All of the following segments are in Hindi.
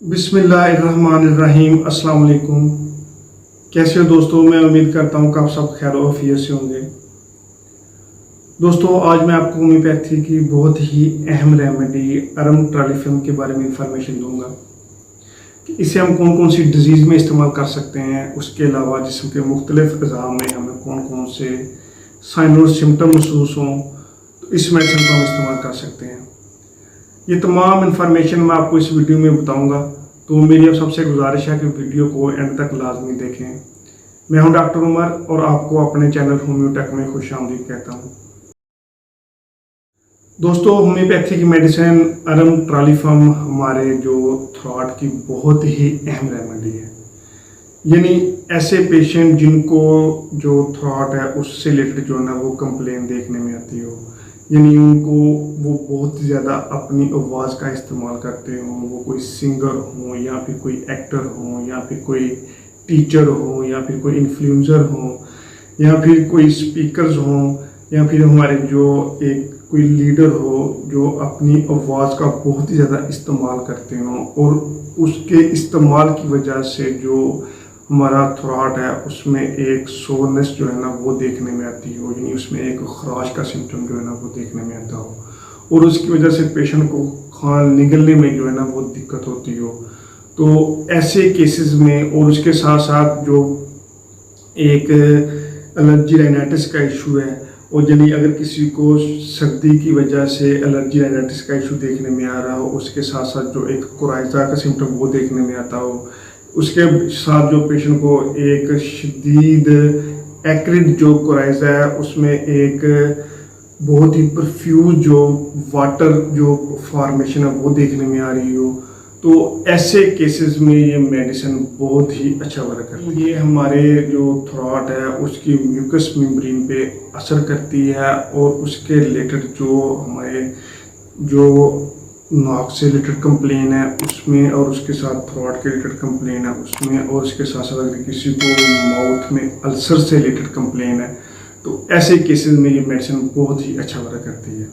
बिस्मिल्लाहिर्रहमानिर्रहीम। अस्सलाम वालेकुम। कैसे हो दोस्तों? मैं उम्मीद करता हूँ कि आप सब खैर आफियत से होंगे। दोस्तों, आज मैं आपको होम्योपैथी की बहुत ही अहम रेमेडी अरम ट्रालिफम के बारे में इंफॉर्मेशन दूंगा कि इसे हम कौन कौन सी डिजीज़ में इस्तेमाल कर सकते हैं। उसके अलावा जिस्म के मुख्तलिफ अज़ा में हमें कौन कौन से साइन और सिम्टम महसूस हों तो इस मेडिसिन को हम इस्तेमाल कर सकते हैं। ये तमाम इन्फॉर्मेशन मैं आपको इस वीडियो में बताऊंगा, तो मेरी अब सबसे गुजारिश है कि वीडियो को एंड तक लाजमी देखें। मैं हूं डॉक्टर उमर और आपको अपने चैनल होम्योटेक में खुशामदीद कहता हूं। दोस्तों, होम्योपैथी की मेडिसिन अरम ट्रालिफम हमारे जो थ्रॉट की बहुत ही अहम रेमेडी है। यानी ऐसे पेशेंट जिनको जो थ्रॉट है उससे रिलेटेड जो है ना वो कंप्लेन देखने में आती हो, यानी उनको वो बहुत ज़्यादा अपनी आवाज़ का इस्तेमाल करते हों, वो कोई सिंगर हो या फिर कोई एक्टर हो या फिर कोई टीचर हो या फिर कोई इन्फ्लुएंसर हो या फिर कोई स्पीकर्स हों या फिर हमारे जो एक कोई लीडर हो जो अपनी आवाज़ का बहुत ही ज़्यादा इस्तेमाल करते हों और उसके इस्तेमाल की वजह से जो हमारा थ्रॉट है उसमें एक सोरनेस जो है ना वो देखने में आती हो, यानी उसमें एक खराश का सिम्टम जो है ना वो देखने में आता हो और उसकी वजह से पेशेंट को खान निगलने में जो है ना वो दिक्कत होती हो। तो ऐसे केसेस में और उसके साथ साथ जो एक एलर्जी राइनाइटिस का इशू है, और यानी अगर किसी को सर्दी की वजह से एलर्जी राइनाइटिस का इशू देखने में आ रहा हो, उसके साथ साथ जो एक कोराइजा का सिम्टम वो देखने में आता हो, उसके साथ जो पेशेंट को एक शदीद एक्रिड जो कोराइजा है उसमें एक बहुत ही परफ्यूज जो वाटर जो फॉर्मेशन है वो देखने में आ रही हो, तो ऐसे केसेस में ये मेडिसिन बहुत ही अच्छा वर्क करती है। ये हमारे जो थ्रॉट है उसकी म्यूकस मेम्ब्रेन पे असर करती है और उसके रिलेटेड जो हमारे जो नाक से रिलेटेड कंप्लेन है उसमें और उसके साथ थ्रॉट के रिलेटेड कंप्लेन है उसमें और उसके साथ साथ अगर किसी को माउथ में अल्सर से रिलेटेड कंप्लेन है तो ऐसे केसेस में ये मेडिसिन बहुत ही अच्छा वर्क करती है।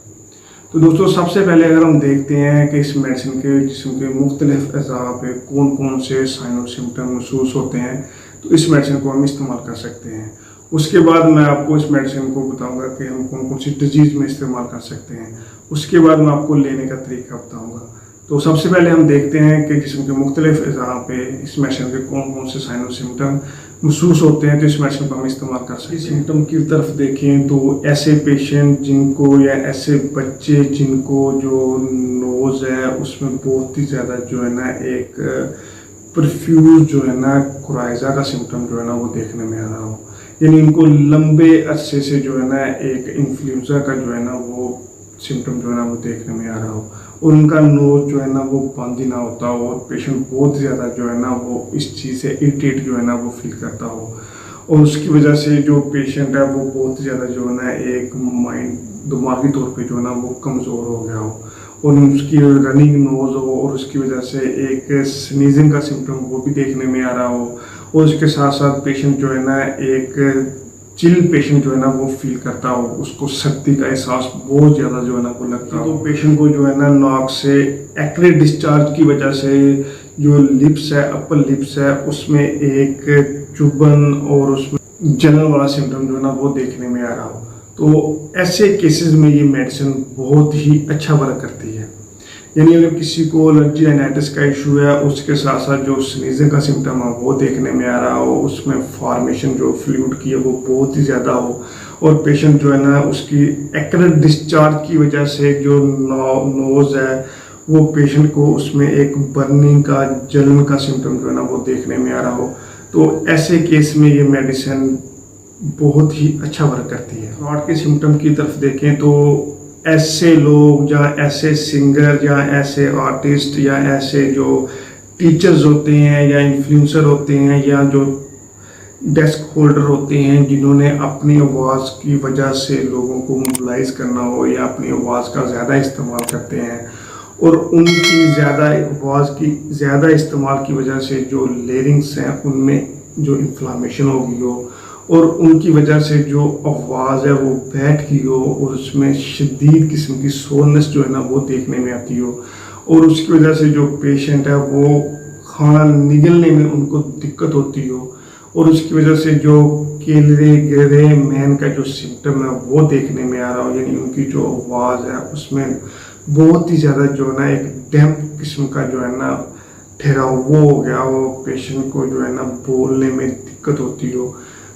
तो दोस्तों, सबसे पहले अगर हम देखते हैं कि इस मेडिसिन के जिस्म के मुख्तलिफ अज़ा पे कौन कौन से साइन और सिम्टम महसूस होते हैं तो इस मेडिसिन को हम इस्तेमाल कर सकते हैं। उसके बाद मैं आपको इस मेडिसिन को बताऊंगा कि हम कौन कौन सी डिजीज़ में इस्तेमाल कर सकते हैं। उसके बाद मैं आपको लेने का तरीका बताऊंगा। तो सबसे पहले हम देखते हैं कि जिस्म के मुख्तलिफ अज़ा पे इस मेडिसिन के कौन कौन से साइन और सिम्टम महसूस होते हैं तो इस मेडिसिन को हम इस्तेमाल कर सकते हैं। सिम्टम की तरफ देखें तो ऐसे पेशेंट जिनको या ऐसे बच्चे जिनको जो नोज़ है उसमें बहुत ही ज़्यादा जो है ना एक परफ्यूज जो है ना कोराइजा का सिम्टम जो है ना वो देखने में आ रहा हो, यानी इनको लंबे अरसे से जो है ना एक इन्फ्लुएंजा का जो है ना वो सिम्टम जो है ना वो देखने में आ रहा हो और उनका नोज जो है ना वो बंद ही ना होता हो और पेशेंट बहुत ज़्यादा जो है ना वो इस चीज़ से इरिटेट जो है ना वो फील करता हो और उसकी वजह से जो पेशेंट है वो बहुत ज़्यादा जो है ना एक माइंड दिमागी तौर पे जो है ना वो कमज़ोर हो गया हो और उसकी रनिंग नोज हो और उसकी वजह से एक स्नीजिंग का सिम्टम वो भी देखने में आ रहा हो और उसके साथ साथ पेशेंट जो है ना एक चिल पेशेंट जो है ना वो फील करता हो, उसको सर्दी का एहसास बहुत ज़्यादा जो है ना वो लगता हो। तो पेशेंट को जो है ना नाक से एक्रिड डिस्चार्ज की वजह से जो लिप्स है अपर लिप्स है उसमें एक चुभन और उसमें जलन वाला सिम्टम जो है ना वो देखने में आ रहा हो, तो ऐसे केसेस में ये मेडिसिन बहुत ही अच्छा वर्क करती है। यानी अगर किसी को एलर्जी राइनाइटिस का इशू है उसके साथ साथ जो स्नीजिंग का सिम्टम है वो देखने में आ रहा हो, उसमें फॉर्मेशन जो फ्लूइड की है वो बहुत ही ज़्यादा हो और पेशेंट जो है ना उसकी एक्रिड डिस्चार्ज की वजह से जो नोज़ है वो पेशेंट को उसमें एक बर्निंग का जलन का सिम्टम जो है ना वो देखने में आ रहा हो, तो ऐसे केस में ये मेडिसिन बहुत ही अच्छा वर्क करती है। थ्रॉट के सिम्टम की तरफ देखें तो ऐसे लोग या ऐसे सिंगर या ऐसे आर्टिस्ट या ऐसे जो टीचर्स होते हैं या इन्फ्लुएंसर होते हैं या जो डेस्क होल्डर होते हैं जिन्होंने अपनी आवाज़ की वजह से लोगों को मोबिलाइज करना हो या अपनी आवाज़ का ज़्यादा इस्तेमाल करते हैं और उनकी आवाज़ की ज़्यादा इस्तेमाल की वजह से जो लेरिंग्स हैं उनमें जो इन्फ्लामेशन हो गई हो और उनकी वजह से जो आवाज़ है वो बैठ गई हो और उसमें शदीद किस्म की सोरनेस जो है ना वो देखने में आती हो और उसकी वजह से जो पेशेंट है वो खाना निगलने में उनको दिक्कत होती हो और उसकी वजह से जो केलरे गिरे मैन का जो सिम्टम है वो देखने में आ रहा हो, यानी उनकी जो आवाज़ है उसमें बहुत ही ज़्यादा जो है ना एक डैम्प किस्म का जो है ना ठहराव वो हो गया हो, पेशेंट को जो है ना बोलने में दिक्कत होती हो,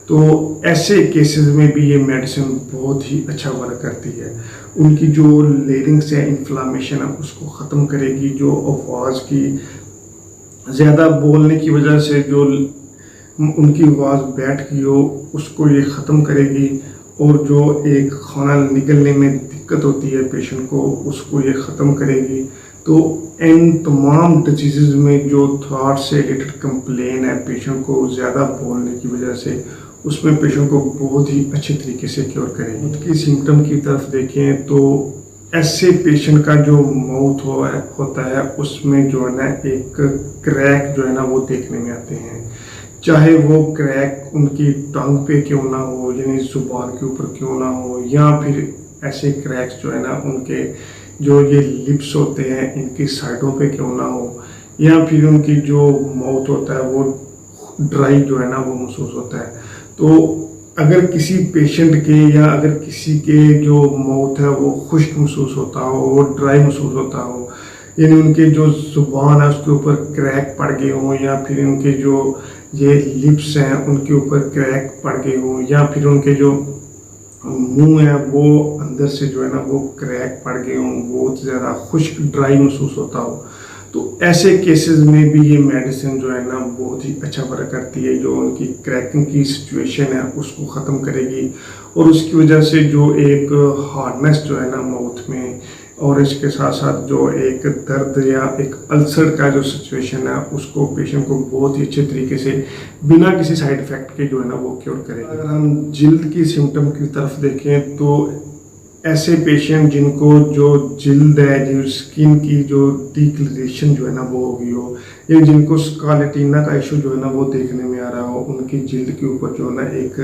तो ऐसे केसेस में भी ये मेडिसिन बहुत ही अच्छा वर्क करती है। उनकी जो लेरिंग्स है इन्फ्लामेशन है उसको ख़त्म करेगी, जो आवाज़ की ज़्यादा बोलने की वजह से जो उनकी आवाज़ बैठ गई हो उसको ये ख़त्म करेगी, और जो एक खाना निकलने में दिक्कत होती है पेशेंट को उसको ये ख़त्म करेगी। तो इन तमाम डिजीज़ में जो थ्रॉट से रिलेटेड कंप्लेन है पेशेंट को ज़्यादा बोलने की वजह से, उसमें पेशेंट को बहुत ही अच्छे तरीके से क्योर करेगी। उसकी सिम्टम की तरफ देखें तो ऐसे पेशेंट का जो माउथ होता है उसमें जो है ना एक क्रैक जो है ना वो देखने में आते हैं, चाहे वो क्रैक उनकी टंग पे क्यों ना हो, यानी जुबान के ऊपर क्यों ना हो, या फिर ऐसे क्रैक्स जो है ना उनके जो ये लिप्स होते हैं इनकी साइडों पे क्यों ना हो, या फिर उनकी जो माउथ होता है वो ड्राई जो है ना वो महसूस होता है। तो अगर किसी पेशेंट के या अगर किसी के जो माउथ है वो खुश्क महसूस होता हो, वो ड्राई महसूस होता हो, यानी उनके जो जुबान है उसके ऊपर क्रैक पड़ गए हों, या फिर उनके जो ये लिप्स हैं उनके ऊपर क्रैक पड़ गए हों, या फिर उनके जो मुंह है वो अंदर से जो है ना वो क्रैक पड़ गए हों, बहुत ज़्यादा खुश्क ड्राई महसूस होता हो, तो ऐसे केसेस में भी ये मेडिसिन जो है ना बहुत ही अच्छा वर्क करती है। जो उनकी क्रैकिंग की सिचुएशन है उसको ख़त्म करेगी, और उसकी वजह से जो एक हार्डनेस जो है ना माउथ में, और इसके साथ साथ जो एक दर्द या एक अल्सर का जो सिचुएशन है उसको पेशेंट को बहुत ही अच्छे तरीके से बिना किसी साइड इफ़ेक्ट के जो है ना वो क्योर करेगी। अगर हम जिल्द की सिम्टम की तरफ देखें तो ऐसे पेशेंट जिनको जो जिल्द है, जो स्किन की जो डिक्लरेशन जो है ना वो हो गई हो, या जिनको स्कारलेटिना का इशू जो है ना वो देखने में आ रहा हो, उनकी जिल्द के ऊपर जो है ना एक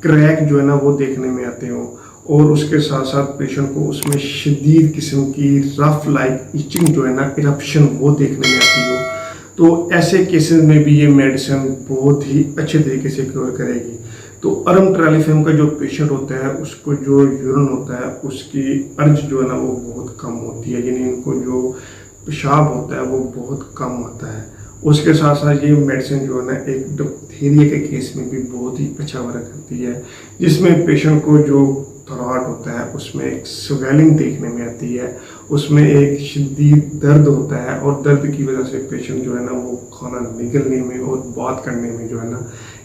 क्रैक जो है ना वो देखने में आते हो, और उसके साथ साथ पेशेंट को उसमें शदीद किस्म की रफ लाइक इचिंग जो है ना इरप्शन वो देखने में आती हो, तो ऐसे केसेस में भी ये मेडिसिन बहुत ही अच्छे तरीके से क्योर करेगी। तो अरम ट्रालीफेम का जो पेशेंट होता है उसको जो यूरिन होता है उसकी अर्ज जो है ना वो बहुत कम होती है, यानी इनको जो पेशाब होता है वो बहुत कम होता है। उसके साथ साथ ये मेडिसिन जो है ना एक डिप्थीरिया के केस में भी बहुत ही अच्छा वर्क करती है, जिसमें पेशेंट को जो थ्रॉट होता है उसमें एक स्वेलिंग देखने में आती है, उसमें एक शदीद दर्द होता है, और दर्द की वजह से पेशेंट जो है ना वो खाना निगलने में और बात करने में जो है ना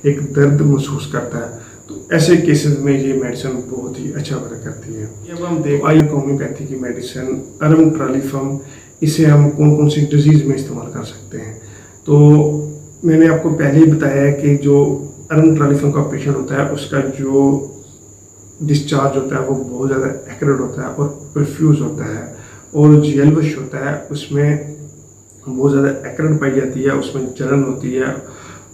एक दर्द महसूस करता है। तो ऐसे केसेस में ये मेडिसिन बहुत ही अच्छा वर्क करती है। अब हम देख आयुर्वेद होम्योपैथी की मेडिसिन अरम ट्रालीफम, इसे हम कौन कौन सी डिजीज़ में इस्तेमाल कर सकते हैं। तो मैंने आपको पहले ही बताया है कि जो अरम ट्रालीफम का पेशेंट होता है उसका जो डिस्चार्ज होता है वो बहुत ज़्यादा एक्यूरेट होता है और परफ्यूज होता है, और जेलवश होता है उसमें बहुत ज़्यादा एक्यूरेट पाई जाती है, उसमें जलन होती है,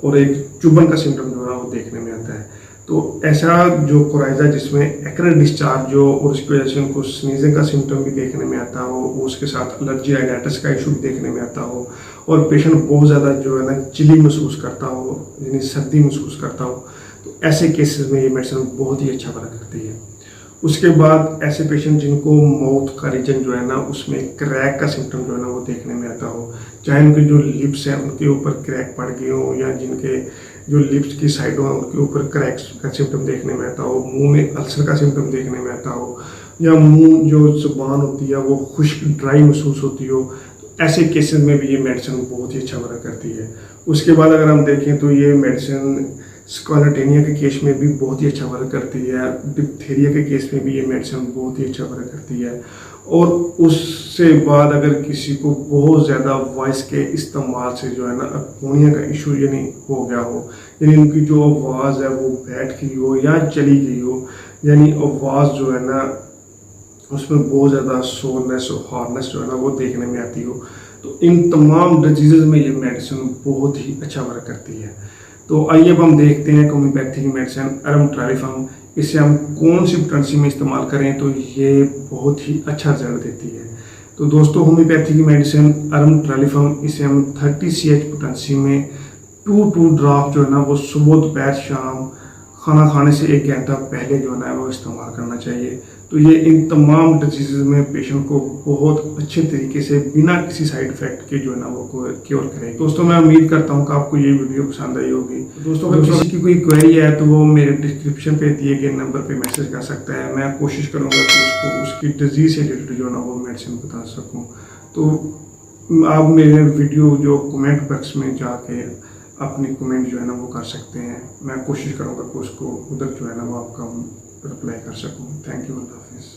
और एक चुभन का सिम्टम जो है वो देखने में आता है। तो ऐसा जो कोराइजा जिसमें एक्यूरेट डिस्चार्ज हो और उसकी वजह से उनको स्नीजिंग का सिम्टम भी देखने में आता हो, उसके साथ एलर्जी राइनाइटिस का इशू भी देखने में आता हो, और पेशेंट बहुत ज़्यादा जो है ना चिली महसूस करता हो, यानी सर्दी महसूस करता हो, तो ऐसे केसेस में ये मेडिसिन बहुत ही अच्छा वर्क करती है। उसके बाद ऐसे पेशेंट जिनको माउथ का रीजन जो है ना उसमें क्रैक का सिम्टम जो है ना वो देखने में आता हो, चाहे उनके जो लिप्स हैं उनके ऊपर क्रैक पड़ गए हो, या जिनके जो लिप्स की साइडों हैं उनके ऊपर क्रैक्स का सिम्टम देखने में आता हो, मुंह में अल्सर का सिम्टम देखने में आता हो, या मुंह जो जुबान होती है वो खुश्क ड्राई महसूस होती हो, तो ऐसे केसेस में भी ये मेडिसिन बहुत ही अच्छा वर्क करती है। उसके बाद अगर हम देखें तो ये मेडिसिन स्कारलेटिना के केस में भी बहुत ही अच्छा वर्क करती है, डिप्थीरिया के केस में भी ये मेडिसिन बहुत ही अच्छा वर्क करती है, और उससे बाद अगर किसी को बहुत ज़्यादा वॉइस के इस्तेमाल से जो है ना अपोनिया का इशू यानी हो गया हो, यानी उनकी जो आवाज़ है वो बैठ गई हो या चली गई हो, यानी आवाज़ जो है ना उसमें बहुत ज़्यादा सोरनेस और हार्डनेस जो है ना वो देखने में आती हो, तो इन तमाम डिजीज़ में ये मेडिसिन बहुत ही अच्छा वर्क करती है। तो आइए अब हम देखते हैं होम्योपैथी की मेडिसिन अरम ट्रालीफम, इसे हम कौन सी पोटेंसी में इस्तेमाल करें तो ये बहुत ही अच्छा रिजल्ट देती है। तो दोस्तों होम्योपैथी की मेडिसिन अरम ट्रालीफॉर्म, इसे हम 30 CH पोटेंसी में 2 ड्रॉप जो है ना वो सुबह दोपहर शाम खाना खाने से 1 घंटा पहले जो है ना वो इस्तेमाल करना चाहिए। तो ये इन तमाम डिजीज़ में पेशेंट को बहुत अच्छे तरीके से बिना किसी साइड इफेक्ट के जो है ना वो क्योर करेगी। दोस्तों मैं उम्मीद करता हूँ कि आपको ये वीडियो पसंद आई होगी। दोस्तों अगर किसी की कोई क्वेरी है तो वो मेरे डिस्क्रिप्शन पे दिए गए नंबर पे मैसेज कर सकता है। मैं कोशिश करूँगा कि उसको उसकी डिजीज़ से रिलेटेड जो है ना वो मेडिसिन बता सकूँ। तो आप मेरे वीडियो जो कमेंट बॉक्स में जाके अपनी कमेंट जो है ना वो कर सकते हैं। मैं कोशिश करूँगा कि उसको उधर जो है ना वो आपका रिप्लाई कर सकूँ। थैंक यू, अल्लाह हाफिज़।